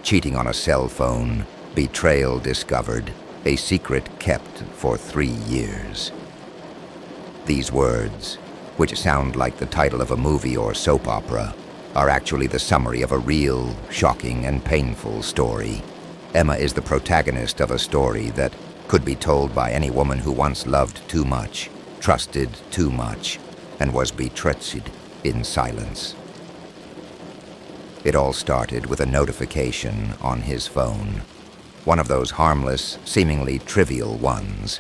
cheating on a cell phone, betrayal discovered, a secret kept for 3 years. These words, which sound like the title of a movie or soap opera, are actually the summary of a real, shocking, and painful story. Emma is the protagonist of a story that could be told by any woman who once loved too much, trusted too much, and was betrayed in silence. It all started with a notification on his phone. One of those harmless, seemingly trivial ones.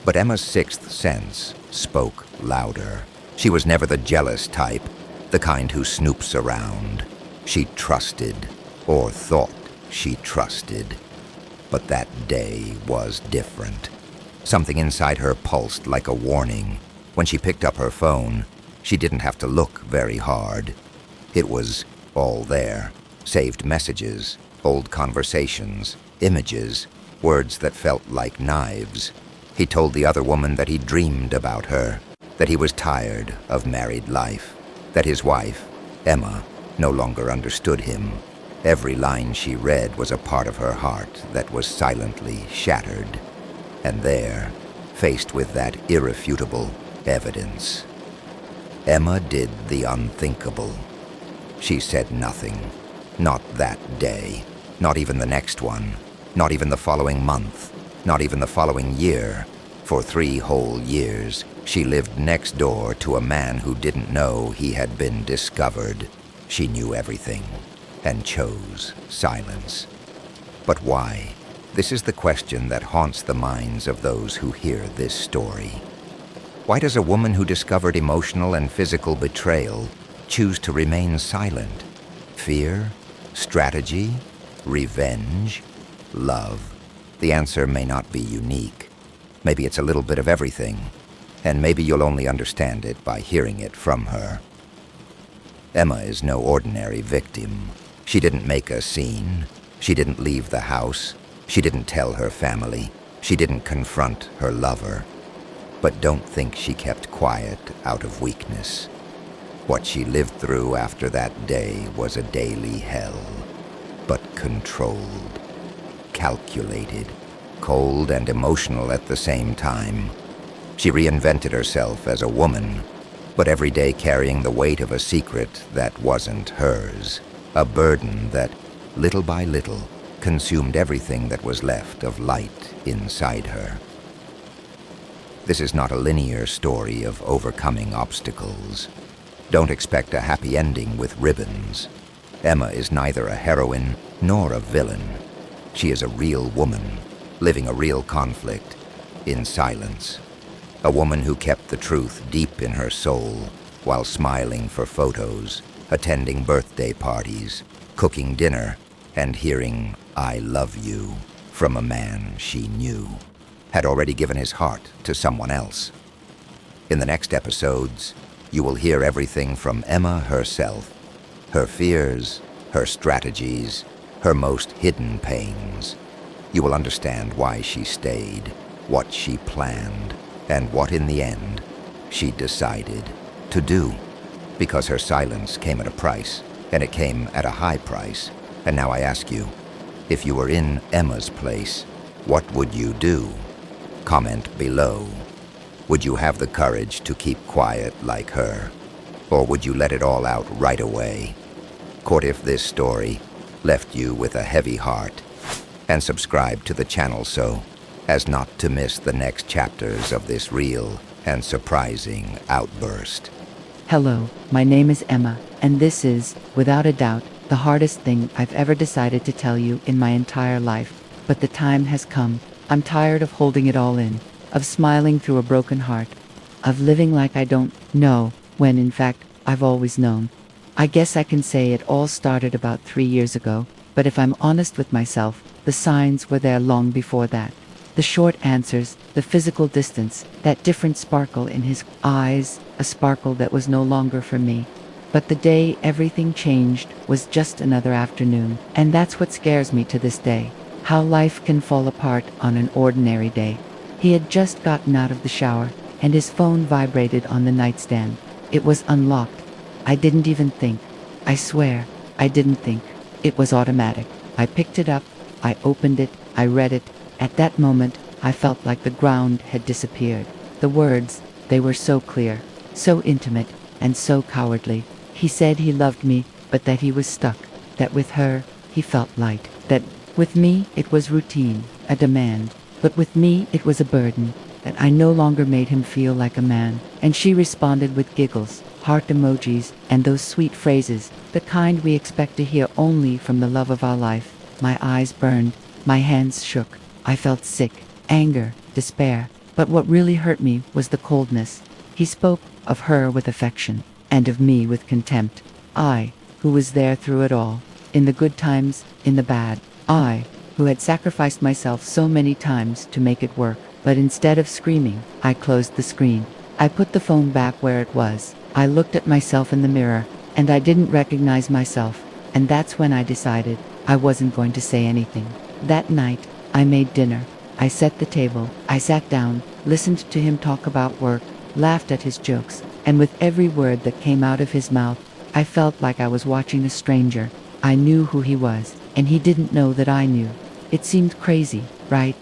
But Emma's sixth sense spoke louder. She was never the jealous type, the kind who snoops around. She trusted, or thought she trusted. But that day was different. Something inside her pulsed like a warning. When she picked up her phone, she didn't have to look very hard. It was all there. Saved messages, old conversations, images, words that felt like knives. He told the other woman that he dreamed about her, that he was tired of married life, that his wife, Emma, no longer understood him. Every line she read was a part of her heart that was silently shattered. And there, faced with that irrefutable evidence, Emma did the unthinkable. She said nothing. Not that day. Not even the next one. Not even the following month. Not even the following year. For 3 whole years, she lived next door to a man who didn't know he had been discovered. She knew everything, and chose silence. But why? This is the question that haunts the minds of those who hear this story. Why does a woman who discovered emotional and physical betrayal choose to remain silent? Fear? Strategy? Revenge? Love? The answer may not be unique. Maybe it's a little bit of everything, and maybe you'll only understand it by hearing it from her. Emma is no ordinary victim. She didn't make a scene. She didn't leave the house. She didn't tell her family. She didn't confront her lover. But don't think she kept quiet out of weakness. What she lived through after that day was a daily hell, but controlled, calculated, cold and emotional at the same time. She reinvented herself as a woman, but every day carrying the weight of a secret that wasn't hers, a burden that, little by little, consumed everything that was left of light inside her. This is not a linear story of overcoming obstacles. Don't expect a happy ending with ribbons. Emma is neither a heroine nor a villain. She is a real woman, living a real conflict, in silence. A woman who kept the truth deep in her soul while smiling for photos, attending birthday parties, cooking dinner, and hearing "I love you" from a man she knew had already given his heart to someone else. In the next episodes, you will hear everything from Emma herself, her fears, her strategies, her most hidden pains. You will understand why she stayed, what she planned, and what in the end she decided to do. Because her silence came at a price, and it came at a high price. And now I ask you, if you were in Emma's place, what would you do? Comment below. Would you have the courage to keep quiet like her? Or would you let it all out right away? What if this story left you with a heavy heart? And subscribe to the channel so as not to miss the next chapters of this real and surprising outburst. Hello, my name is Emma, and this is, without a doubt, the hardest thing I've ever decided to tell you in my entire life. But the time has come. I'm tired of holding it all in, of smiling through a broken heart, of living like I don't know, when in fact, I've always known. I guess I can say it all started about 3 years ago, but if I'm honest with myself, the signs were there long before that. The short answers, the physical distance, that different sparkle in his eyes, a sparkle that was no longer for me. But the day everything changed was just another afternoon, and that's what scares me to this day. How life can fall apart on an ordinary day. He had just gotten out of the shower, and his phone vibrated on the nightstand. It was unlocked. I didn't even think. I swear, I didn't think. It was automatic. I picked it up, I opened it, I read it. At that moment, I felt like the ground had disappeared. The words, they were so clear, so intimate, and so cowardly. He said he loved me, but that he was stuck, that with her, he felt light, that with me it was routine, a demand, but with me it was a burden, that I no longer made him feel like a man. And she responded with giggles, heart emojis, and those sweet phrases, the kind we expect to hear only from the love of our life. My eyes burned, my hands shook. I felt sick, anger, despair, but what really hurt me was the coldness. He spoke of her with affection, and of me with contempt. I, who was there through it all, in the good times, in the bad. I, who had sacrificed myself so many times to make it work. But instead of screaming, I closed the screen. I put the phone back where it was. I looked at myself in the mirror, and I didn't recognize myself. And that's when I decided I wasn't going to say anything. That night, I made dinner. I set the table. I sat down, listened to him talk about work, laughed at his jokes, and with every word that came out of his mouth, I felt like I was watching a stranger. I knew who he was, and he didn't know that I knew. It seemed crazy, right?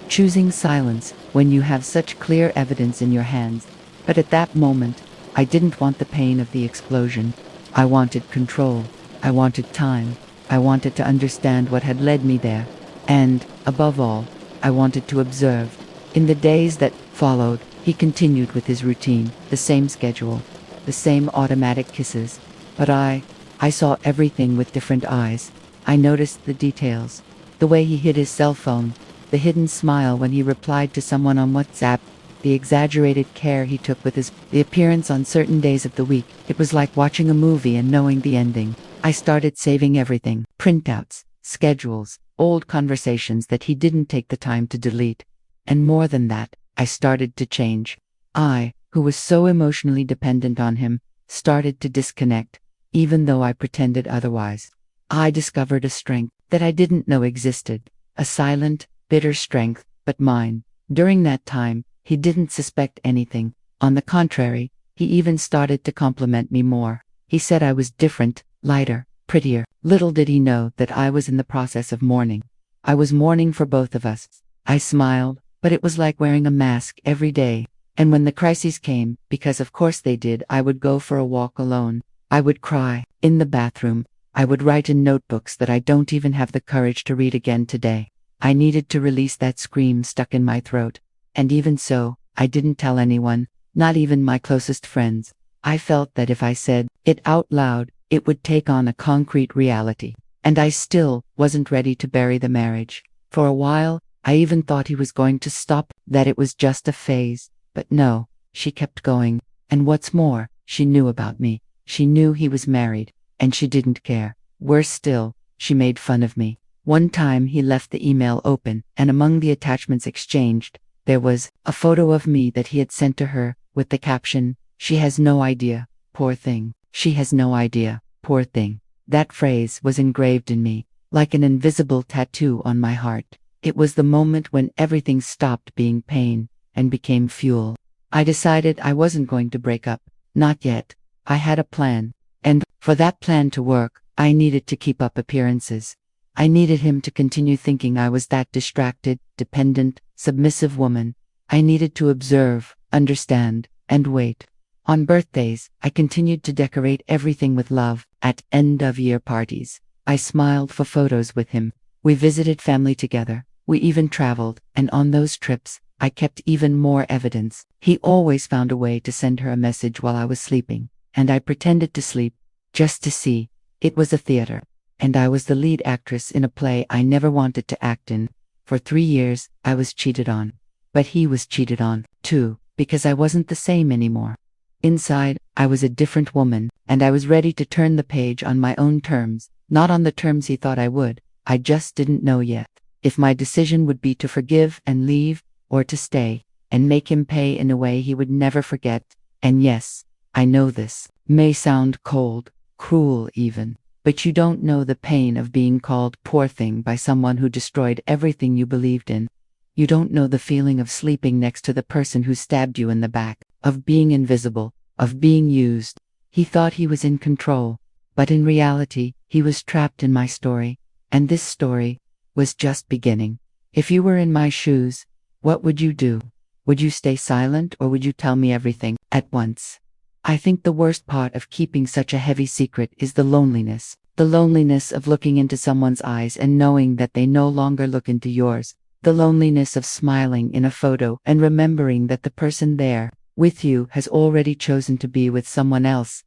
Choosing silence when you have such clear evidence in your hands. But at that moment, I didn't want the pain of the explosion. I wanted control. I wanted time. I wanted to understand what had led me there. And, above all, I wanted to observe. In the days that followed, he continued with his routine, the same schedule, the same automatic kisses. But I saw everything with different eyes. I noticed the details, the way he hid his cell phone, the hidden smile when he replied to someone on WhatsApp, the exaggerated care he took with the appearance on certain days of the week. It was like watching a movie and knowing the ending. I started saving everything, printouts, schedules, old conversations that he didn't take the time to delete. And more than that, I started to change. I, who was so emotionally dependent on him, started to disconnect, even though I pretended otherwise. I discovered a strength that I didn't know existed, a silent, bitter strength, but mine. During that time, he didn't suspect anything. On the contrary, he even started to compliment me more. He said I was different, lighter, prettier. Little did he know that I was in the process of mourning. I was mourning for both of us. I smiled, but it was like wearing a mask every day. And when the crises came, because of course they did, I would go for a walk alone. I would cry, in the bathroom. I would write in notebooks that I don't even have the courage to read again today. I needed to release that scream stuck in my throat. And even so, I didn't tell anyone, not even my closest friends. I felt that if I said it out loud, it would take on a concrete reality. And I still wasn't ready to bury the marriage. For a while, I even thought he was going to stop, that it was just a phase. But no, she kept going. And what's more, she knew about me. She knew he was married, and she didn't care. Worse still, she made fun of me. One time he left the email open, and among the attachments exchanged, there was a photo of me that he had sent to her, with the caption, "She has no idea, poor thing. She has no idea, poor thing." That phrase was engraved in me, like an invisible tattoo on my heart. It was the moment when everything stopped being pain, and became fuel. I decided I wasn't going to break up. Not yet. I had a plan. And, for that plan to work, I needed to keep up appearances. I needed him to continue thinking I was that distracted, dependent, submissive woman. I needed to observe, understand, and wait. On birthdays, I continued to decorate everything with love. At end-of-year parties, I smiled for photos with him. We visited family together. We even traveled, and on those trips, I kept even more evidence. He always found a way to send her a message while I was sleeping, and I pretended to sleep, just to see. It was a theater, and I was the lead actress in a play I never wanted to act in. For 3 years, I was cheated on. But he was cheated on, too, because I wasn't the same anymore. Inside, I was a different woman, and I was ready to turn the page on my own terms, not on the terms he thought I would. I just didn't know yet if my decision would be to forgive and leave, or to stay, and make him pay in a way he would never forget. And yes, I know this may sound cold, cruel even, but you don't know the pain of being called poor thing by someone who destroyed everything you believed in. You don't know the feeling of sleeping next to the person who stabbed you in the back, of being invisible, of being used. He thought he was in control, but in reality, he was trapped in my story. And this story was just beginning. If you were in my shoes, what would you do? Would you stay silent or would you tell me everything at once? I think the worst part of keeping such a heavy secret is the loneliness. The loneliness of looking into someone's eyes and knowing that they no longer look into yours. The loneliness of smiling in a photo and remembering that the person there with you has already chosen to be with someone else,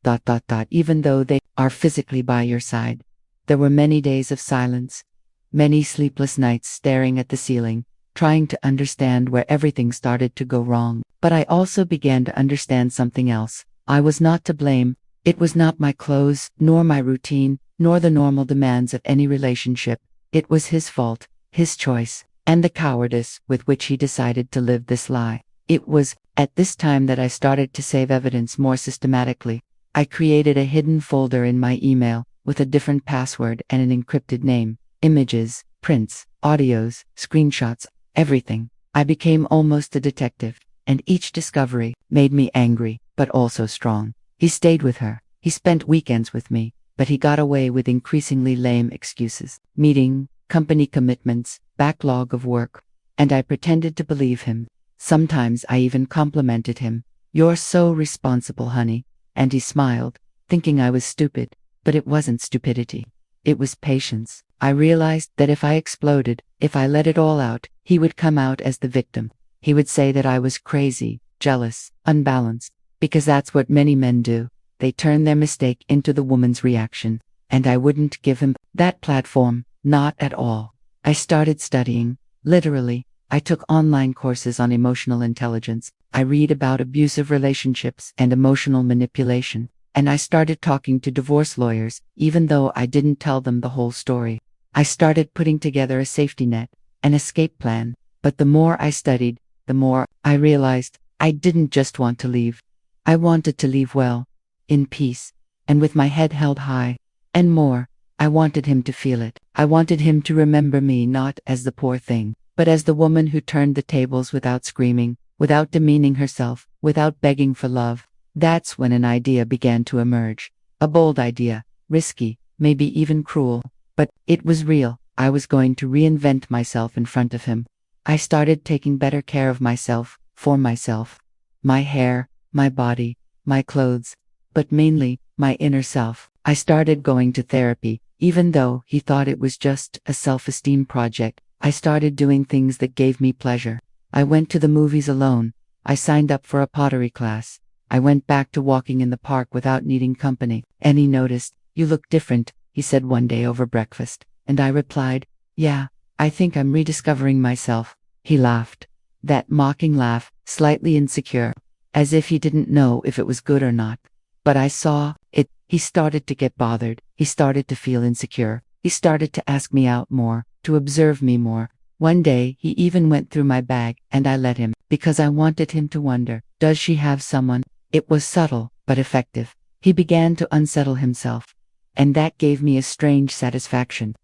even though they are physically by your side. There were many days of silence, many sleepless nights staring at the ceiling, trying to understand where everything started to go wrong. But I also began to understand something else. I was not to blame. It was not my clothes, nor my routine, nor the normal demands of any relationship. It was his fault, his choice, and the cowardice with which he decided to live this lie. It was at this time that I started to save evidence more systematically. I created a hidden folder in my email with a different password and an encrypted name. Images, prints, audios, screenshots, everything. I became almost a detective, and each discovery made me angry, but also strong. He stayed with her. He spent weekends with me, but he got away with increasingly lame excuses. Meeting, company commitments, backlog of work. And I pretended to believe him. Sometimes I even complimented him. "You're so responsible, honey." And he smiled, thinking I was stupid. But it wasn't stupidity. It was patience. I realized that if I exploded, if I let it all out, he would come out as the victim. He would say that I was crazy, jealous, unbalanced, because that's what many men do. They turn their mistake into the woman's reaction. And I wouldn't give him that platform, not at all. I started studying, literally. I took online courses on emotional intelligence. I read about abusive relationships and emotional manipulation. And I started talking to divorce lawyers, even though I didn't tell them the whole story. I started putting together a safety net, an escape plan. But the more I studied, the more I realized I didn't just want to leave. I wanted to leave well, in peace, and with my head held high. And more, I wanted him to feel it. I wanted him to remember me not as the poor thing, but as the woman who turned the tables without screaming, without demeaning herself, without begging for love. That's when an idea began to emerge. A bold idea, risky, maybe even cruel. But it was real. I was going to reinvent myself in front of him. I started taking better care of myself, for myself. My hair, my body, my clothes, but mainly, my inner self. I started going to therapy, even though he thought it was just a self-esteem project. I started doing things that gave me pleasure. I went to the movies alone. I signed up for a pottery class. I went back to walking in the park without needing company. And he noticed. "You look different," he said one day over breakfast. And I replied, "Yeah, I think I'm rediscovering myself." He laughed. That mocking laugh, slightly insecure, as if he didn't know if it was good or not. But I saw it. He started to get bothered. He started to feel insecure. He started to ask me out more, to observe me more. One day, he even went through my bag, and I let him, because I wanted him to wonder, does she have someone? It was subtle, but effective. He began to unsettle himself. And that gave me a strange satisfaction.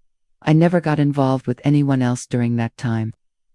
I never got involved with anyone else during that time.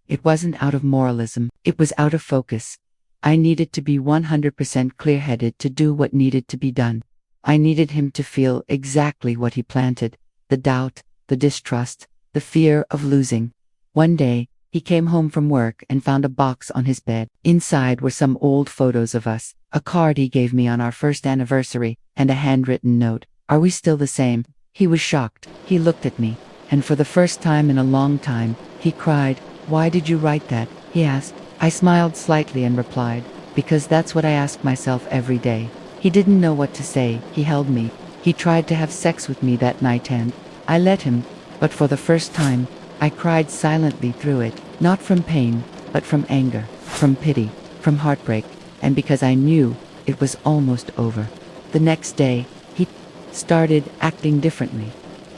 It wasn't out of moralism, it was out of focus. I needed to be 100% clear-headed to do what needed to be done. I needed him to feel exactly what he planted, the doubt, the distrust, the fear of losing. One day, he came home from work and found a box on his bed. Inside were some old photos of us, a card he gave me on our first anniversary, and a handwritten note. "Are we still the same?" He was shocked. He looked at me, and for the first time in a long time, he cried. "Why did you write that?" he asked. I smiled slightly and replied, "Because that's what I ask myself every day." He didn't know what to say. He held me. He tried to have sex with me that night and I let him, but for the first time, I cried silently through it, not from pain, but from anger, from pity, from heartbreak, and because I knew it was almost over. The next day, he started acting differently.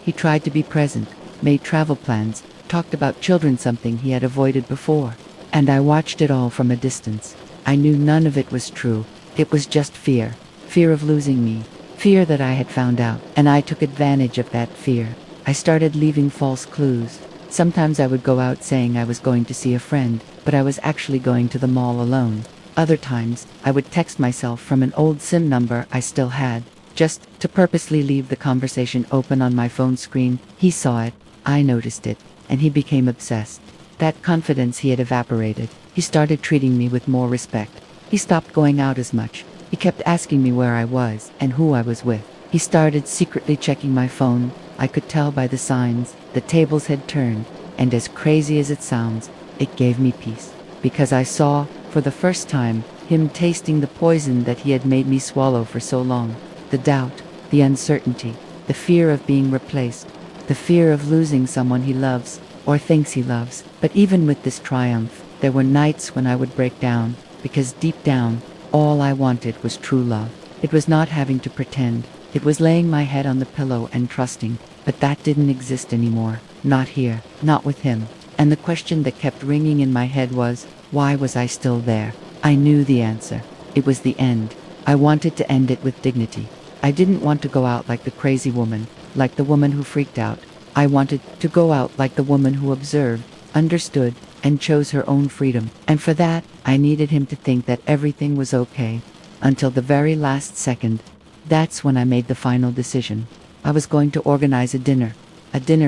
He tried to be present, made travel plans, talked about children, something he had avoided before. And I watched it all from a distance. I knew none of it was true. It was just fear. Fear of losing me. Fear that I had found out. And I took advantage of that fear. I started leaving false clues. Sometimes I would go out saying I was going to see a friend, but I was actually going to the mall alone. Other times, I would text myself from an old SIM number I still had, just to purposely leave the conversation open on my phone screen. He saw it. I noticed it, and he became obsessed. That confidence he had evaporated. He started treating me with more respect. He stopped going out as much. He kept asking me where I was and who I was with. He started secretly checking my phone. I could tell by the signs. The tables had turned, and as crazy as it sounds, it gave me peace. Because I saw, for the first time, him tasting the poison that he had made me swallow for so long. The doubt, the uncertainty, the fear of being replaced, the fear of losing someone he loves, or thinks he loves. But even with this triumph, there were nights when I would break down, because deep down, all I wanted was true love. It was not having to pretend. It was laying my head on the pillow and trusting. But that didn't exist anymore. Not here, not with him. And the question that kept ringing in my head was, why was I still there? I knew the answer. It was the end. I wanted to end it with dignity. I didn't want to go out like the crazy woman, like the woman who freaked out. I wanted to go out like the woman who observed, understood, and chose her own freedom. And for that, I needed him to think that everything was okay. Until the very last second. That's when I made the final decision. I was going to organize a dinner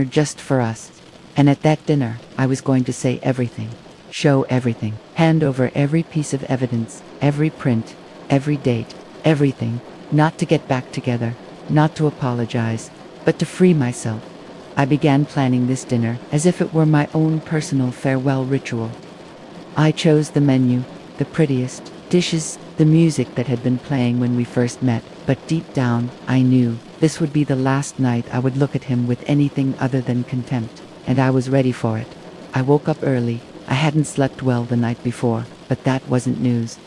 just for us. And at that dinner, I was going to say everything, show everything, hand over every piece of evidence, every print, every date, everything, not to get back together, not to apologize, but to free myself. I began planning this dinner as if it were my own personal farewell ritual. I chose the menu, the prettiest dishes, the music that had been playing when we first met, but deep down, I knew this would be the last night I would look at him with anything other than contempt, and I was ready for it. I woke up early. I hadn't slept well the night before, but that wasn't news.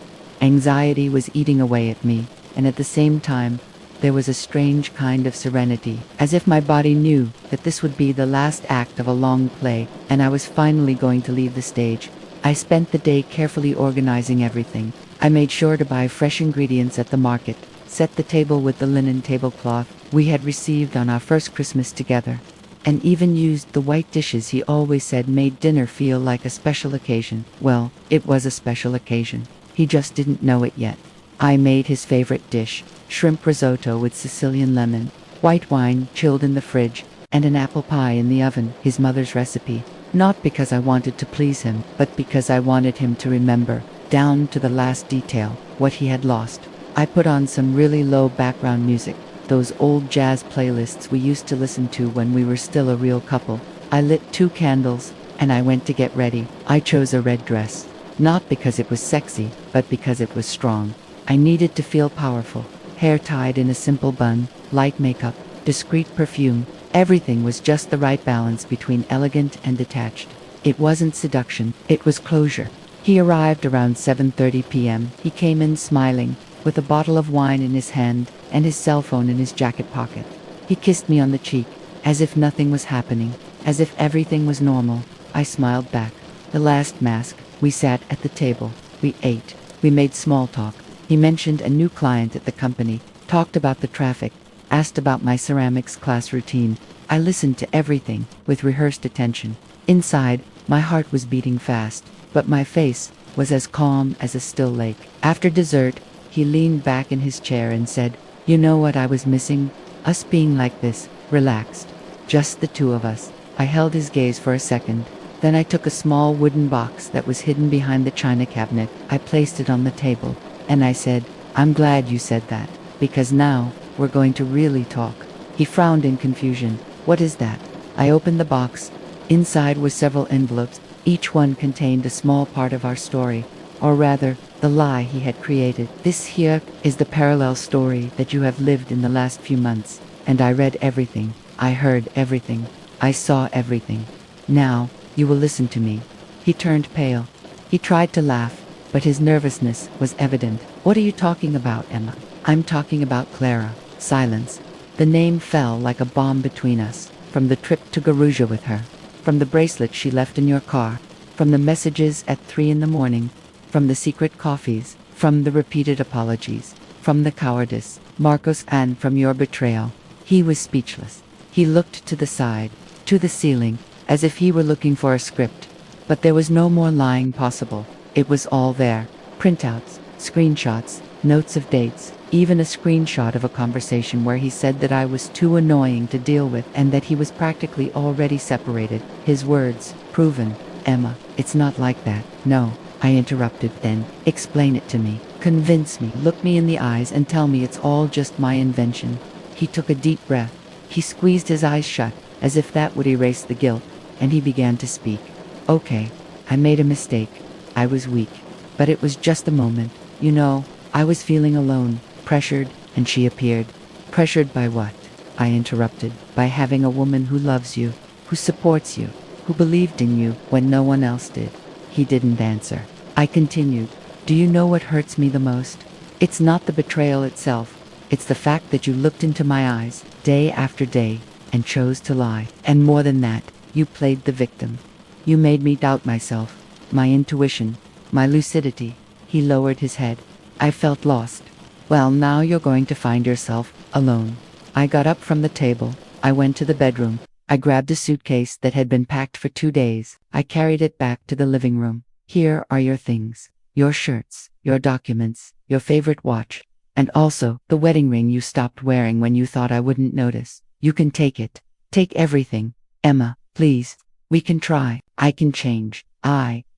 Anxiety was eating away at me, and at the same time, there was a strange kind of serenity, as if my body knew that this would be the last act of a long play, and I was finally going to leave the stage. I spent the day carefully organizing everything. I made sure to buy fresh ingredients at the market, set the table with the linen tablecloth we had received on our first Christmas together, and even used the white dishes he always said made dinner feel like a special occasion. Well, it was a special occasion. He just didn't know it yet. I made his favorite dish, shrimp risotto with Sicilian lemon, white wine chilled in the fridge, and an apple pie in the oven, his mother's recipe. Not because I wanted to please him, but because I wanted him to remember, down to the last detail, what he had lost. I put on some really low background music, those old jazz playlists we used to listen to when we were still a real couple. I lit 2 candles, and I went to get ready. I chose a red dress, not because it was sexy, but because it was strong. I needed to feel powerful. Hair tied in a simple bun, light makeup, discreet perfume. Everything was just the right balance between elegant and detached. It wasn't seduction, it was closure. He arrived around 7:30 p.m. He came in smiling, with a bottle of wine in his hand and his cell phone in his jacket pocket. He kissed me on the cheek, as if nothing was happening, as if everything was normal. I smiled back. The last mask. We sat at the table. We ate. We made small talk. He mentioned a new client at the company, talked about the traffic, asked about my ceramics class routine. I listened to everything, with rehearsed attention. Inside, my heart was beating fast, but my face was as calm as a still lake. After dessert, he leaned back in his chair and said, "You know what I was missing? Us being like this, relaxed. Just the 2 of us." I held his gaze for a second. Then I took a small wooden box that was hidden behind the china cabinet. I placed it on the table, and I said, "I'm glad you said that, because now, we're going to really talk." He frowned in confusion. "What is that?" I opened the box. Inside were several envelopes. Each one contained a small part of our story, or rather, the lie he had created. "This here is the parallel story that you have lived in the last few months." And I read everything. I heard everything. I saw everything. "Now, you will listen to me." He turned pale. He tried to laugh, but his nervousness was evident. "What are you talking about, Emma?" "I'm talking about Clara." Silence. The name fell like a bomb between us, from the trip to Garuja with her, from the bracelet she left in your car, from the messages at 3 in the morning, from the secret coffees, from the repeated apologies, from the cowardice, Marcos, and from your betrayal. He was speechless. He looked to the side, to the ceiling, as if he were looking for a script. But there was no more lying possible. It was all there. Printouts, screenshots, notes of dates, Even a screenshot of a conversation where he said that I was too annoying to deal with and that he was practically already separated. His words, proven. Emma, it's not like that. No, I interrupted. Then, explain it to me. Convince me. Look me in the eyes and tell me it's all just my invention. He took a deep breath. He squeezed his eyes shut, as if that would erase the guilt, and he began to speak. Okay, I made a mistake. I was weak. But it was just a moment. You know, I was feeling alone, pressured, and she appeared. Pressured by what? I interrupted. By having a woman who loves you, who supports you, who believed in you when no one else did. He didn't answer. I continued. Do you know what hurts me the most? It's not the betrayal itself. It's the fact that you looked into my eyes, day after day, and chose to lie. And more than that, you played the victim. You made me doubt myself, my intuition, my lucidity. He lowered his head. I felt lost. Well, now you're going to find yourself alone. I got up from the table. I went to the bedroom. I grabbed a suitcase that had been packed for 2 days. I carried it back to the living room. Here are your things. Your shirts, your documents, your favorite watch, and also the wedding ring you stopped wearing when you thought I wouldn't notice. You can take it. Take everything. Emma, please. We can try. I can change.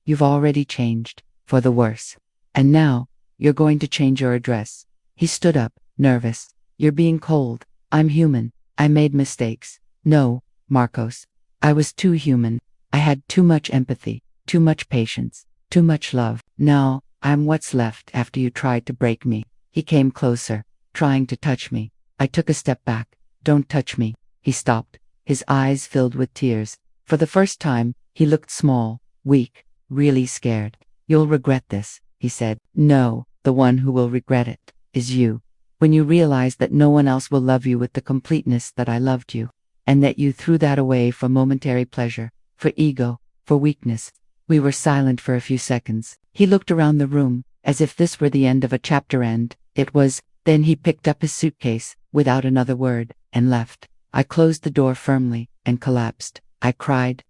You've already changed. For the worse. And now, you're going to change your address. He stood up, nervous. You're being cold. I'm human. I made mistakes. No, Marcos. I was too human. I had too much empathy, too much patience, too much love. Now, I'm what's left after you tried to break me. He came closer, trying to touch me. I took a step back. Don't touch me. He stopped, his eyes filled with tears. For the first time, he looked small, weak, really scared. You'll regret this, he said. No, the one who will regret it is you. When you realize that no one else will love you with the completeness that I loved you, and that you threw that away for momentary pleasure, for ego, for weakness. We were silent for a few seconds. He looked around the room, as if this were the end of a chapter and it was. Then he picked up his suitcase, without another word, and left. I closed the door firmly, and collapsed. I cried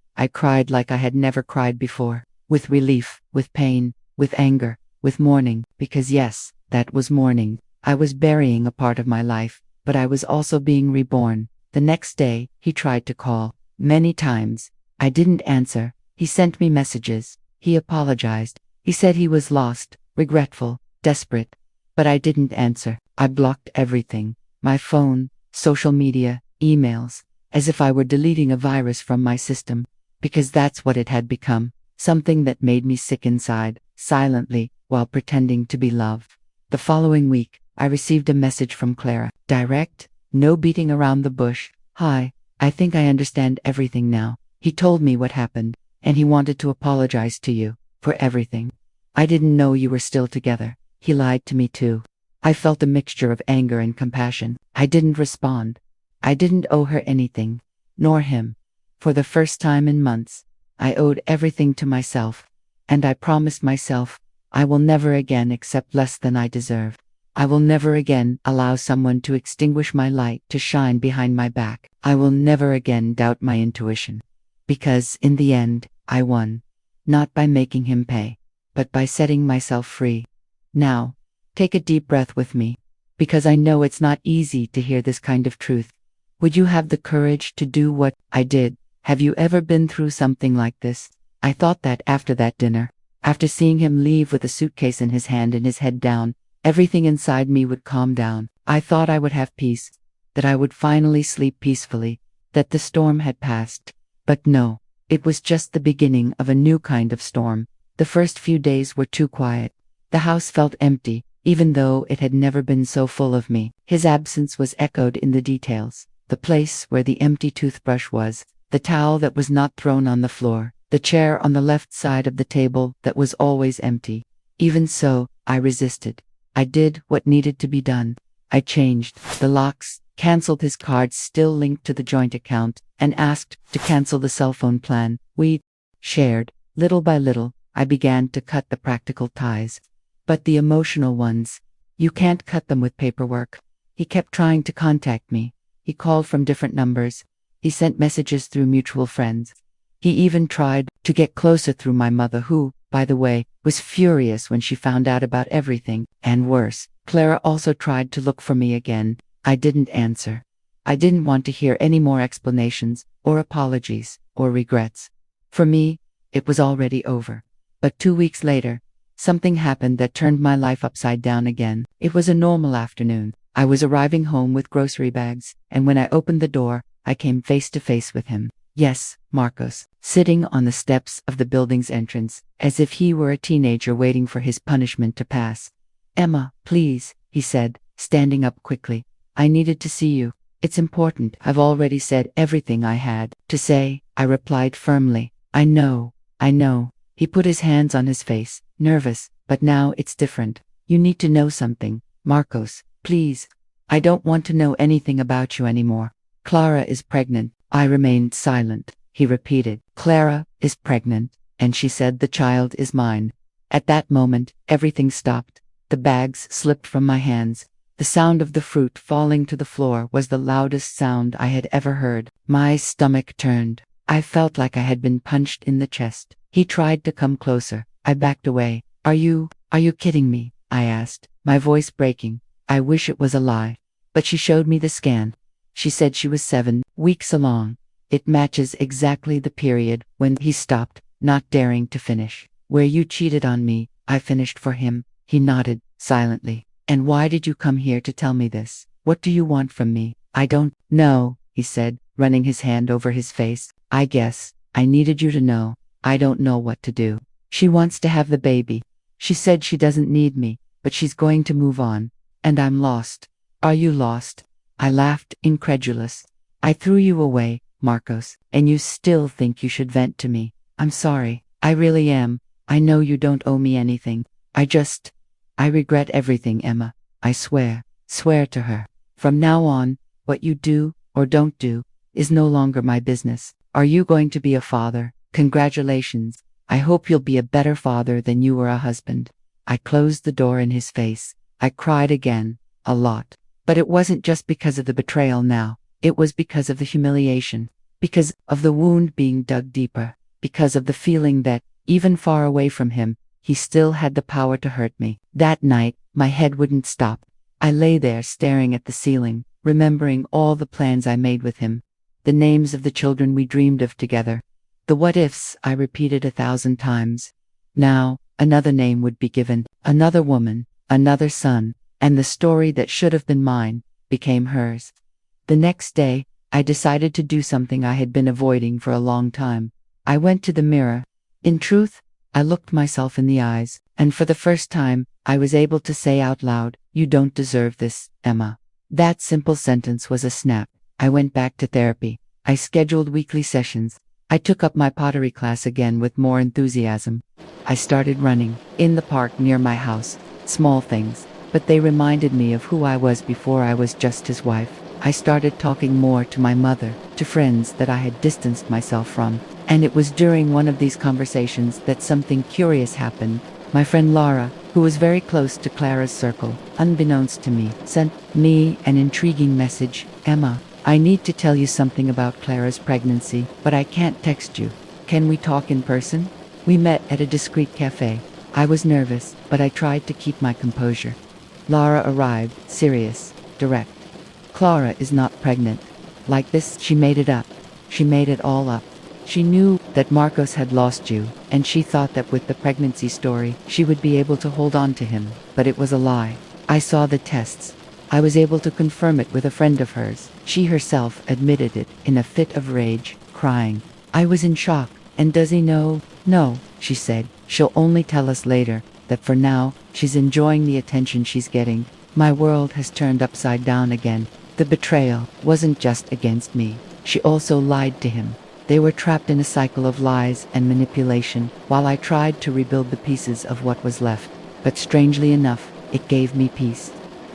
like I had never cried before. With relief, with pain, with anger, with mourning, because yes, that was mourning. I was burying a part of my life, but I was also being reborn. The next day, he tried to call. Many times. I didn't answer. He sent me messages. He apologized. He said he was lost, regretful, desperate. But I didn't answer. I blocked everything. My phone, social media, emails. As if I were deleting a virus from my system. Because that's what it had become. Something that made me sick inside, silently, while pretending to be loved. The following week, I received a message from Clara. Direct, no beating around the bush. Hi, I think I understand everything now. He told me what happened, and he wanted to apologize to you, for everything. I didn't know you were still together. He lied to me too. I felt a mixture of anger and compassion. I didn't respond. I didn't owe her anything, nor him. For the first time in months, I owed everything to myself, and I promised myself, I will never again accept less than I deserve. I will never again allow someone to extinguish my light to shine behind my back. I will never again doubt my intuition. Because, in the end, I won. Not by making him pay, but by setting myself free. Now, take a deep breath with me, because I know it's not easy to hear this kind of truth. Would you have the courage to do what I did? Have you ever been through something like this? I thought that after that dinner, after seeing him leave with a suitcase in his hand and his head down, everything inside me would calm down. I thought I would have peace, that I would finally sleep peacefully, that the storm had passed. But no, it was just the beginning of a new kind of storm. The first few days were too quiet. The house felt empty, even though it had never been so full of me. His absence was echoed in the details. The place where the empty toothbrush was, the towel that was not thrown on the floor, the chair on the left side of the table that was always empty. Even so, I resisted. I did what needed to be done. I changed the locks, canceled his cards still linked to the joint account, and asked to cancel the cell phone plan we shared. Little by little, I began to cut the practical ties. But the emotional ones, you can't cut them with paperwork. He kept trying to contact me. He called from different numbers. He sent messages through mutual friends. He even tried to get closer through my mother who, by the way, was furious when she found out about everything, and worse, Clara also tried to look for me again. I didn't answer. I didn't want to hear any more explanations, or apologies, or regrets. For me, it was already over. But 2 weeks later, something happened that turned my life upside down again. It was a normal afternoon. I was arriving home with grocery bags, and when I opened the door, I came face to face with him. Yes, Marcos, sitting on the steps of the building's entrance, as if he were a teenager waiting for his punishment to pass. "Emma, please," he said, standing up quickly. "I needed to see you. It's important." "I've already said everything I had to say," I replied firmly. I know. He put his hands on his face, nervous, "but now it's different. You need to know something, Marcos, please." "I don't want to know anything about you anymore. Clara is pregnant." I remained silent. He repeated, "Clara is pregnant, and she said the child is mine." At that moment, everything stopped. The bags slipped from my hands. The sound of the fruit falling to the floor was the loudest sound I had ever heard. My stomach turned. I felt like I had been punched in the chest. He tried to come closer. I backed away. Are you kidding me?" I asked, my voice breaking. I wish it was a lie. But she showed me the scan. She said she was 7 weeks along. It matches exactly the period when he stopped, not daring to finish. "Where you cheated on me," I finished for him. He nodded, silently. "And why did you come here to tell me this? What do you want from me?" "I don't know," he said, running his hand over his face. "I guess I needed you to know. I don't know what to do. She wants to have the baby. She said she doesn't need me, but she's going to move on. And I'm lost." "Are you lost?" I laughed, incredulous. "I threw you away, Marcos, and you still think you should vent to me. I'm sorry. I really am. I know you don't owe me anything. I regret everything, Emma. I swear to her. From now on, what you do, or don't do, is no longer my business. Are you going to be a father? Congratulations. I hope you'll be a better father than you were a husband." I closed the door in his face. I cried again, a lot. But it wasn't just because of the betrayal now. It was because of the humiliation. Because of the wound being dug deeper. Because of the feeling that, even far away from him, he still had the power to hurt me. That night, my head wouldn't stop. I lay there staring at the ceiling, remembering all the plans I made with him. The names of the children we dreamed of together. The what-ifs I repeated 1,000 times. Now, another name would be given, another woman, another son, and the story that should have been mine became hers. The next day, I decided to do something I had been avoiding for a long time. I went to the mirror. In truth, I looked myself in the eyes, and for the first time, I was able to say out loud, "You don't deserve this, Emma." That simple sentence was a snap. I went back to therapy. I scheduled weekly sessions. I took up my pottery class again with more enthusiasm. I started running in the park near my house. Small things, but they reminded me of who I was before I was just his wife. I started talking more to my mother, to friends that I had distanced myself from. And it was during one of these conversations that something curious happened. My friend Laura, who was very close to Clara's circle, unbeknownst to me, sent me an intriguing message. "Emma, I need to tell you something about Clara's pregnancy, but I can't text you. Can we talk in person?" We met at a discreet cafe. I was nervous, but I tried to keep my composure. Laura arrived, serious, direct. "Clara is not pregnant. Like this, she made it up. She made it all up. She knew that Marcos had lost you, and she thought that with the pregnancy story, she would be able to hold on to him, but it was a lie. I saw the tests. I was able to confirm it with a friend of hers. She herself admitted it in a fit of rage, crying. I was in shock. And does he know? No, she said. She'll only tell us later, that for now, she's enjoying the attention she's getting. My world has turned upside down again. The betrayal wasn't just against me. She also lied to him. They were trapped in a cycle of lies and manipulation, while I tried to rebuild the pieces of what was left. But strangely enough, it gave me peace.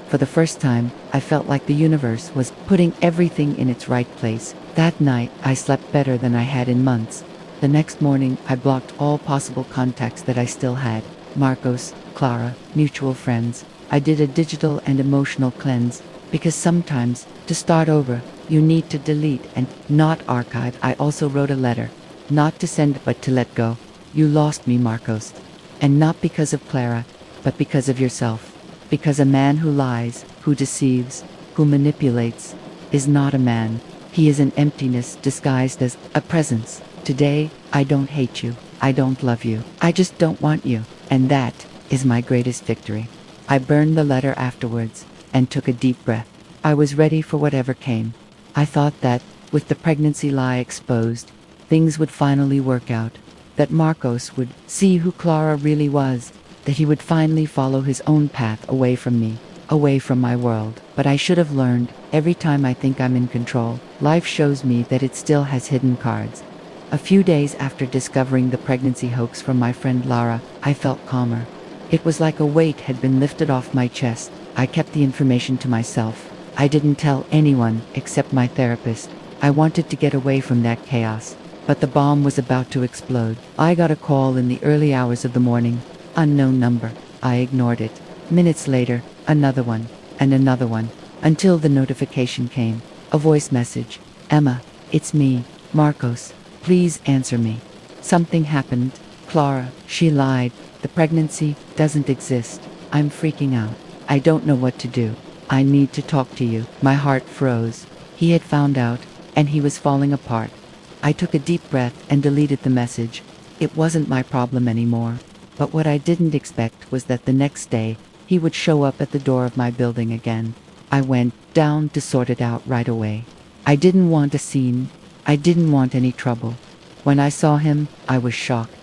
For the first time, I felt like the universe was putting everything in its right place. That night, I slept better than I had in months. The next morning, I blocked all possible contacts that I still had. Marcos, Clara, mutual friends. I did a digital and emotional cleanse, because sometimes, to start over, you need to delete and not archive. I also wrote a letter, not to send but to let go. You lost me, Marcos. And not because of Clara, but because of yourself. Because a man who lies, who deceives, who manipulates, is not a man. He is an emptiness disguised as a presence. Today, I don't hate you. I don't love you. I just don't want you. And that is my greatest victory. I burned the letter afterwards and took a deep breath. I was ready for whatever came. I thought that, with the pregnancy lie exposed, things would finally work out. That Marcos would see who Clara really was. That he would finally follow his own path away from me, away from my world. But I should have learned, every time I think I'm in control, life shows me that it still has hidden cards. A few days after discovering the pregnancy hoax from my friend Lara, I felt calmer. It was like a weight had been lifted off my chest. I kept the information to myself. I didn't tell anyone except my therapist. I wanted to get away from that chaos. But the bomb was about to explode. I got a call in the early hours of the morning. Unknown number. I ignored it. Minutes later, another one, and another one, until the notification came. A voice message. Emma, it's me, Marcos. Please answer me. Something happened. Clara, she lied. The pregnancy doesn't exist. I'm freaking out. I don't know what to do. I need to talk to you. My heart froze. He had found out, and he was falling apart. I took a deep breath and deleted the message. It wasn't my problem anymore. But what I didn't expect was that the next day, he would show up at the door of my building again. I went down to sort it out right away. I didn't want a scene. I didn't want any trouble. When I saw him, I was shocked.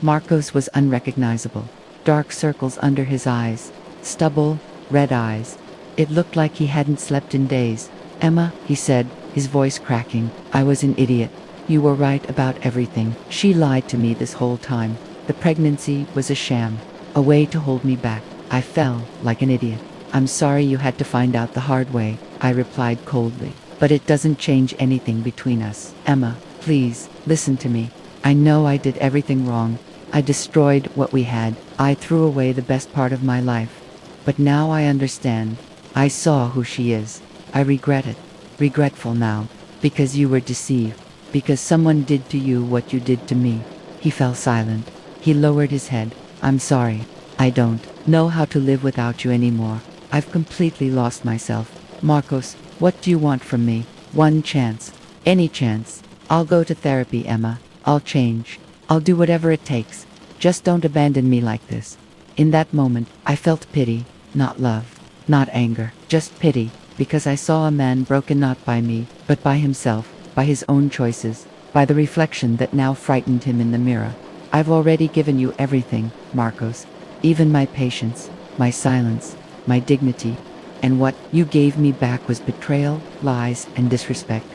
Marcos was unrecognizable. Dark circles under his eyes. Stubble, red eyes. It looked like he hadn't slept in days. Emma, he said, his voice cracking. I was an idiot. You were right about everything. She lied to me this whole time. The pregnancy was a sham. A way to hold me back. I fell like an idiot. I'm sorry you had to find out the hard way, I replied coldly. But it doesn't change anything between us. Emma, please, listen to me. I know I did everything wrong. I destroyed what we had. I threw away the best part of my life. But now I understand. I saw who she is. I regret it. Regretful now. Because you were deceived. Because someone did to you what you did to me. He fell silent. He lowered his head. I'm sorry. I don't know how to live without you anymore. I've completely lost myself. Marcos, what do you want from me? One chance. Any chance. I'll go to therapy, Emma. I'll change. I'll do whatever it takes. Just don't abandon me like this. In that moment, I felt pity, not love, not anger, just pity, because I saw a man broken not by me, but by himself, by his own choices, by the reflection that now frightened him in the mirror. I've already given you everything, Marcos. Even my patience, my silence, my dignity. And what you gave me back was betrayal, lies, and disrespect.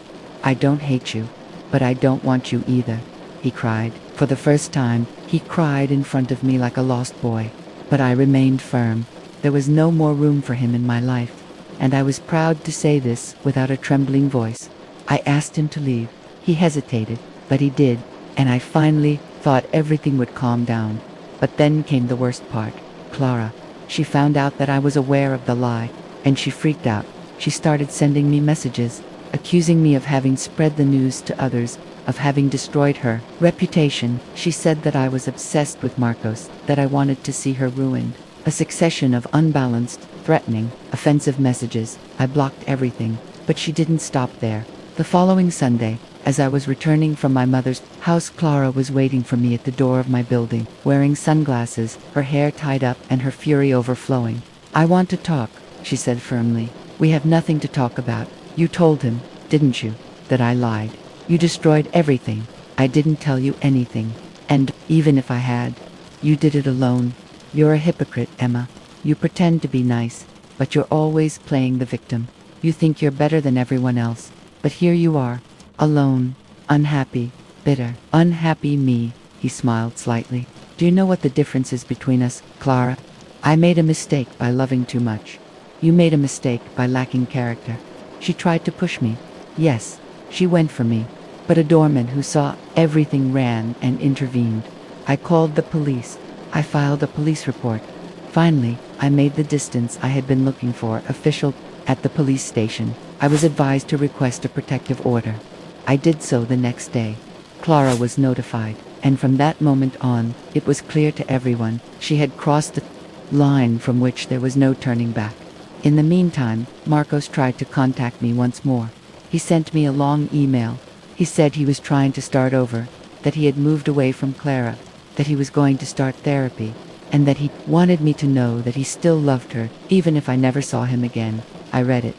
I don't hate you, but I don't want you either, he cried. For the first time, he cried in front of me like a lost boy. But I remained firm. There was no more room for him in my life. And I was proud to say this without a trembling voice. I asked him to leave. He hesitated, but he did. And I finally thought everything would calm down. But then came the worst part. Clara. She found out that I was aware of the lie, and she freaked out. She started sending me messages, accusing me of having spread the news to others, of having destroyed her reputation. She said that I was obsessed with Marcos, that I wanted to see her ruined. A succession of unbalanced, threatening, offensive messages. I blocked everything, but she didn't stop there. The following Sunday, as I was returning from my mother's house, Clara was waiting for me at the door of my building, wearing sunglasses, her hair tied up and her fury overflowing. I want to talk, she said firmly. We have nothing to talk about. You told him, didn't you, that I lied? You destroyed everything. I didn't tell you anything. And even if I had, you did it alone. You're a hypocrite, Emma. You pretend to be nice, but you're always playing the victim. You think you're better than everyone else. But here you are, alone, unhappy, bitter. Unhappy me, he smiled slightly. Do you know what the difference is between us, Clara? I made a mistake by loving too much. You made a mistake by lacking character. She tried to push me. Yes, she went for me. But a doorman who saw everything ran and intervened. I called the police. I filed a police report. Finally, I made the distance I had been looking for official. At the police station, I was advised to request a protective order. I did so the next day. Clara was notified, and from that moment on, it was clear to everyone she had crossed the line from which there was no turning back. In the meantime, Marcos tried to contact me once more. He sent me a long email. He said he was trying to start over, that he had moved away from Clara, that he was going to start therapy, and that he wanted me to know that he still loved her, even if I never saw him again. I read it.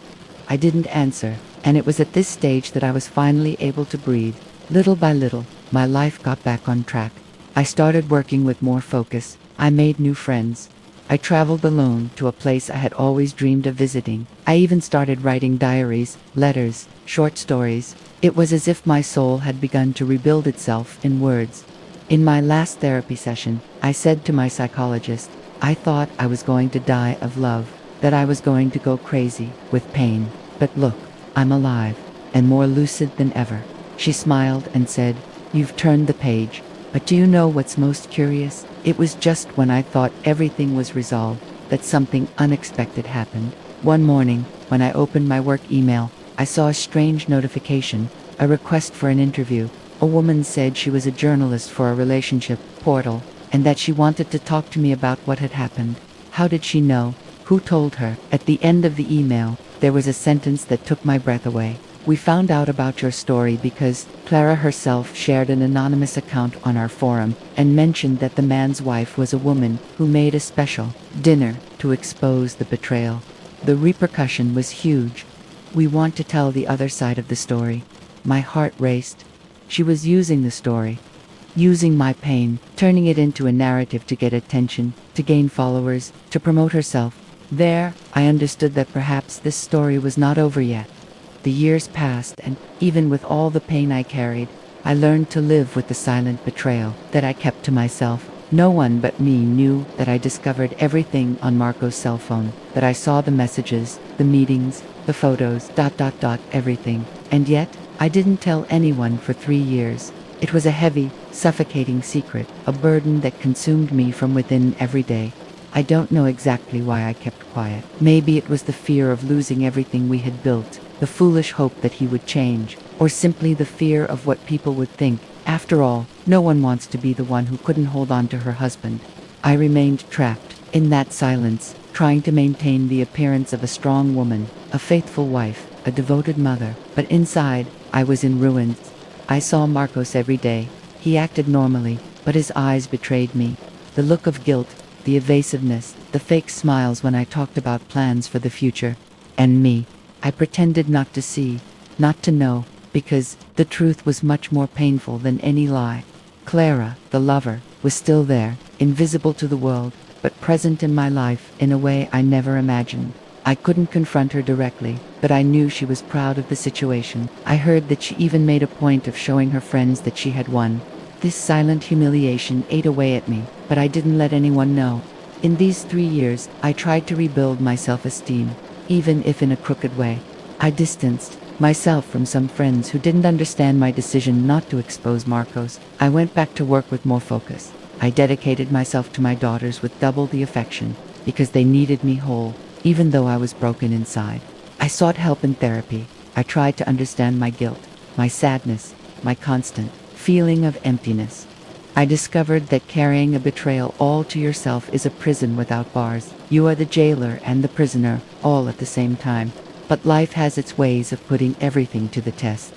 I didn't answer, and it was at this stage that I was finally able to breathe. Little by little, my life got back on track. I started working with more focus. I made new friends. I traveled alone to a place I had always dreamed of visiting. I even started writing diaries, letters, short stories. It was as if my soul had begun to rebuild itself in words. In my last therapy session, I said to my psychologist, I thought I was going to die of love, that I was going to go crazy with pain. But look, I'm alive, and more lucid than ever. She smiled and said, You've turned the page. But do you know what's most curious? It was just when I thought everything was resolved that something unexpected happened. One morning, when I opened my work email, I saw a strange notification, a request for an interview. A woman said she was a journalist for a relationship portal, and that she wanted to talk to me about what had happened. How did she know? Who told her? At the end of the email, there was a sentence that took my breath away. We found out about your story because Clara herself shared an anonymous account on our forum and mentioned that the man's wife was a woman who made a special dinner to expose the betrayal. The repercussion was huge. We want to tell the other side of the story. My heart raced. She was using the story, using my pain, turning it into a narrative to get attention, to gain followers, to promote herself. There, I understood that perhaps this story was not over yet. The years passed, and even with all the pain I carried, I learned to live with the silent betrayal that I kept to myself. No one but me knew that I discovered everything on Marco's cell phone, that I saw the messages, the meetings, the photos, everything. And yet, I didn't tell anyone for 3 years. It was a heavy, suffocating secret, a burden that consumed me from within every day. I don't know exactly why I kept quiet. Maybe it was the fear of losing everything we had built, the foolish hope that he would change, or simply the fear of what people would think. After all, no one wants to be the one who couldn't hold on to her husband. I remained trapped in that silence, trying to maintain the appearance of a strong woman, a faithful wife, a devoted mother. But inside, I was in ruins. I saw Marcos every day. He acted normally, but his eyes betrayed me. The look of guilt, the evasiveness, the fake smiles when I talked about plans for the future. And me. I pretended not to see, not to know, because the truth was much more painful than any lie. Clara, the lover, was still there, invisible to the world, but present in my life in a way I never imagined. I couldn't confront her directly, but I knew she was proud of the situation. I heard that she even made a point of showing her friends that she had won. This silent humiliation ate away at me, but I didn't let anyone know. In these 3 years, I tried to rebuild my self-esteem, even if in a crooked way. I distanced myself from some friends who didn't understand my decision not to expose Marcos. I went back to work with more focus. I dedicated myself to my daughters with double the affection, because they needed me whole, even though I was broken inside. I sought help in therapy. I tried to understand my guilt, my sadness, my constant feeling of emptiness. I discovered that carrying a betrayal all to yourself is a prison without bars. You are the jailer and the prisoner, all at the same time. But life has its ways of putting everything to the test.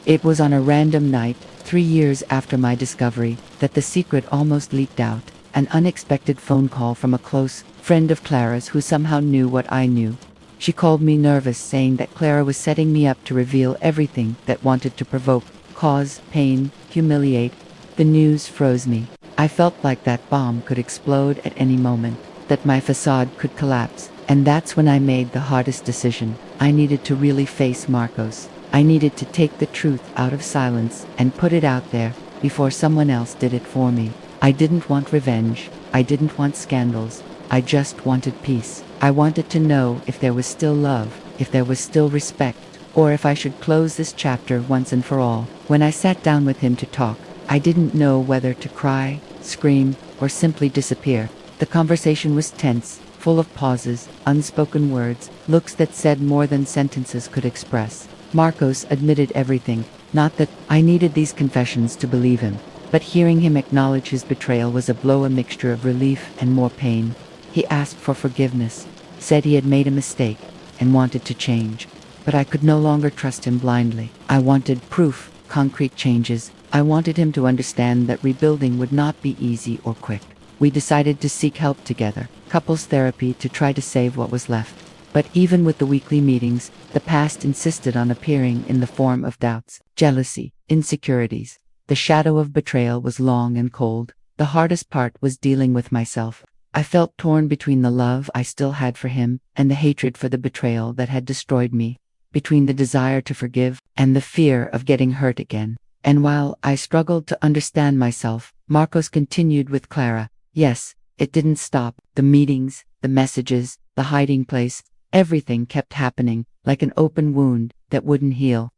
It was on a random night, 3 years after my discovery, that the secret almost leaked out. An unexpected phone call from a close friend of Clara's who somehow knew what I knew. She called me nervous, saying that Clara was setting me up to reveal everything that wanted to provoke, cause pain, humiliate. The news froze me. I felt like that bomb could explode at any moment, that my facade could collapse. And that's when I made the hardest decision. I needed to really face Marcos. I needed to take the truth out of silence and put it out there before someone else did it for me. I didn't want revenge. I didn't want scandals. I just wanted peace. I wanted to know if there was still love, if there was still respect, or if I should close this chapter once and for all. When I sat down with him to talk, I didn't know whether to cry, scream, or simply disappear. The conversation was tense, full of pauses, unspoken words, looks that said more than sentences could express. Marcos admitted everything. Not that I needed these confessions to believe him, but hearing him acknowledge his betrayal was a blow, a mixture of relief and more pain. He asked for forgiveness, said he had made a mistake, and wanted to change. But I could no longer trust him blindly. I wanted proof, concrete changes. I wanted him to understand that rebuilding would not be easy or quick. We decided to seek help together, couples therapy, to try to save what was left. But even with the weekly meetings, the past insisted on appearing in the form of doubts, jealousy, insecurities. The shadow of betrayal was long and cold. The hardest part was dealing with myself. I felt torn between the love I still had for him and the hatred for the betrayal that had destroyed me, between the desire to forgive and the fear of getting hurt again. And while I struggled to understand myself, Marcos continued with Clara. Yes, it didn't stop. The meetings, the messages, the hiding place, everything kept happening, like an open wound that wouldn't heal.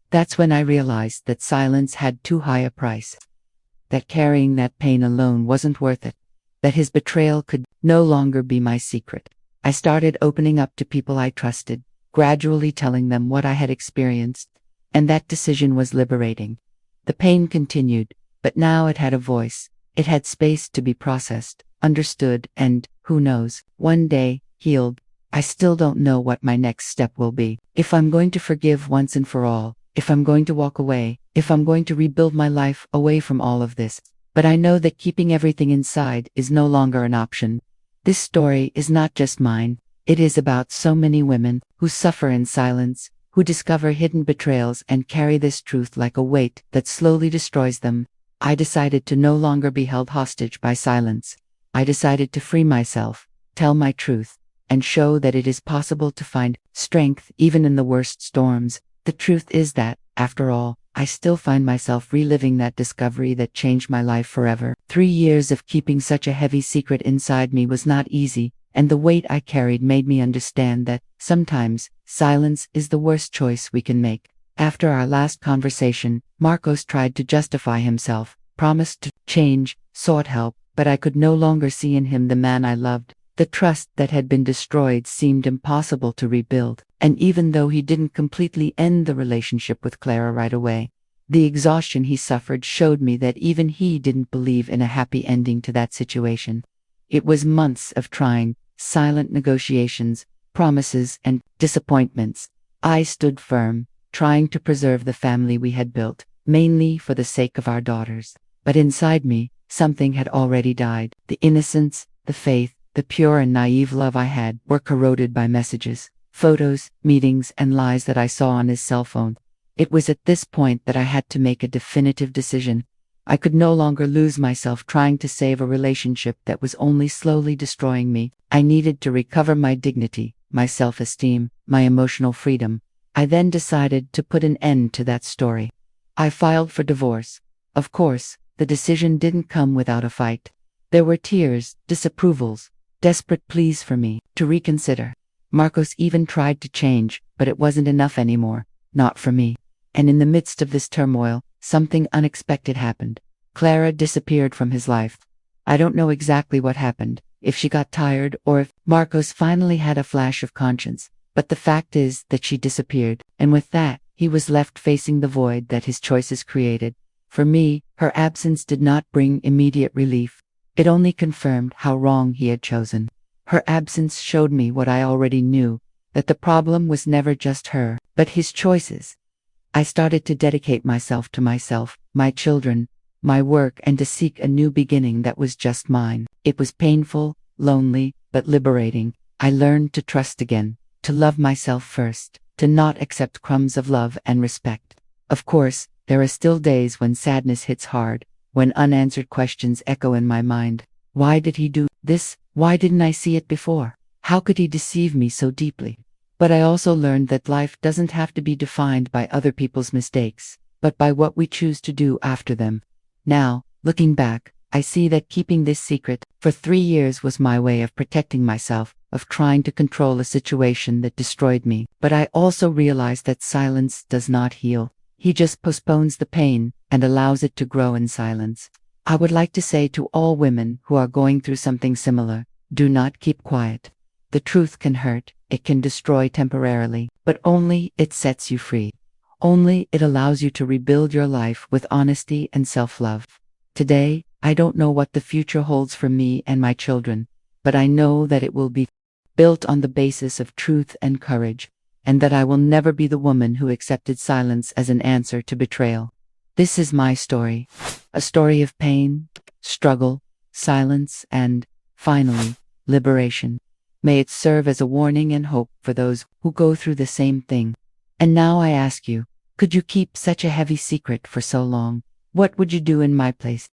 That's when I realized that silence had too high a price, that carrying that pain alone wasn't worth it, that his betrayal could no longer be my secret. I started opening up to people I trusted, gradually telling them what I had experienced, and that decision was liberating. The pain continued, but now it had a voice. It had space to be processed, understood, and, who knows, one day, healed. I still don't know what my next step will be. If I'm going to forgive once and for all, if I'm going to walk away, if I'm going to rebuild my life away from all of this. But I know that keeping everything inside is no longer an option. This story is not just mine. It is about so many women who suffer in silence, who discover hidden betrayals and carry this truth like a weight that slowly destroys them. I decided to no longer be held hostage by silence. I decided to free myself, tell my truth, and show that it is possible to find strength even in the worst storms. The truth is that, after all, I still find myself reliving that discovery that changed my life forever. 3 years of keeping such a heavy secret inside me was not easy, and the weight I carried made me understand that, sometimes, silence is the worst choice we can make. After our last conversation, Marcos tried to justify himself, promised to change, sought help, but I could no longer see in him the man I loved. The trust that had been destroyed seemed impossible to rebuild, and even though he didn't completely end the relationship with Clara right away, the exhaustion he suffered showed me that even he didn't believe in a happy ending to that situation. It was months of trying, silent negotiations, promises, and disappointments. I stood firm, trying to preserve the family we had built, mainly for the sake of our daughters. But inside me, something had already died. The innocence, the faith, the pure and naive love I had were corroded by messages, photos, meetings, and lies that I saw on his cell phone. It was at this point that I had to make a definitive decision. I could no longer lose myself trying to save a relationship that was only slowly destroying me. I needed to recover my dignity, my self-esteem, my emotional freedom. I then decided to put an end to that story. I filed for divorce. Of course, the decision didn't come without a fight. There were tears, disapprovals, desperate pleas for me to reconsider. Marcos even tried to change, but it wasn't enough anymore, not for me. And in the midst of this turmoil, something unexpected happened. Clara disappeared from his life. I don't know exactly what happened, if she got tired or if Marcos finally had a flash of conscience, but the fact is that she disappeared, and with that, he was left facing the void that his choices created. For me, her absence did not bring immediate relief. It only confirmed how wrong he had chosen. Her absence showed me what I already knew, that the problem was never just her, but his choices. I started to dedicate myself to myself, my children, my work, and to seek a new beginning that was just mine. It was painful, lonely, but liberating. I learned to trust again, to love myself first, to not accept crumbs of love and respect. Of course, there are still days when sadness hits hard, when unanswered questions echo in my mind. Why did he do this? Why didn't I see it before? How could he deceive me so deeply? But I also learned that life doesn't have to be defined by other people's mistakes, but by what we choose to do after them. Now, looking back, I see that keeping this secret for 3 years was my way of protecting myself, of trying to control a situation that destroyed me. But I also realized that silence does not heal. He just postpones the pain and allows it to grow in silence. I would like to say to all women who are going through something similar, do not keep quiet. The truth can hurt, it can destroy temporarily, but only it sets you free. Only it allows you to rebuild your life with honesty and self-love. Today, I don't know what the future holds for me and my children, but I know that it will be built on the basis of truth and courage, and that I will never be the woman who accepted silence as an answer to betrayal. This is my story, a story of pain, struggle, silence, and, finally, liberation. May it serve as a warning and hope for those who go through the same thing. And now I ask you, could you keep such a heavy secret for so long? What would you do in my place?